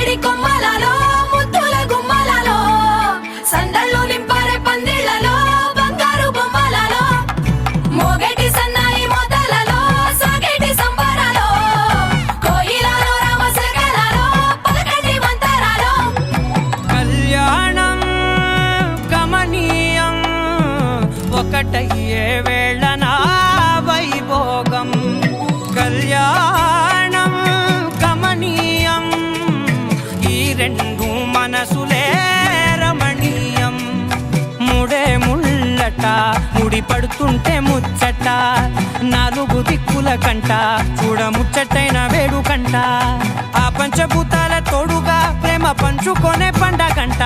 మామిడి కొమ్మలలో ముద్దుల గుమ్మలలో సందళ్ళు నింపారే పందిళ్లలో బంగారు బొమ్మలలో మోగేటి సన్నాయి మోతలలో సాగేటి సంబరాలో కోయిలలో రామశకలలో పలకటి మంతరాలో కళ్యాణం గమనీయం ఒకటయ్యే వేళ నా వైభోగం కళ్యాణం గమనీయం ఈ రెండు మనసులే రమణీయం ముడే ముళ్ళట ముడి పడుతుంటే ముచ్చట నాలుగు దిక్కుల కంట చూడ ముచ్చటైన వేడుకంట ఆ పంచభూతాల తోడుగా ప్రేమ పంచుకొనే పండగంట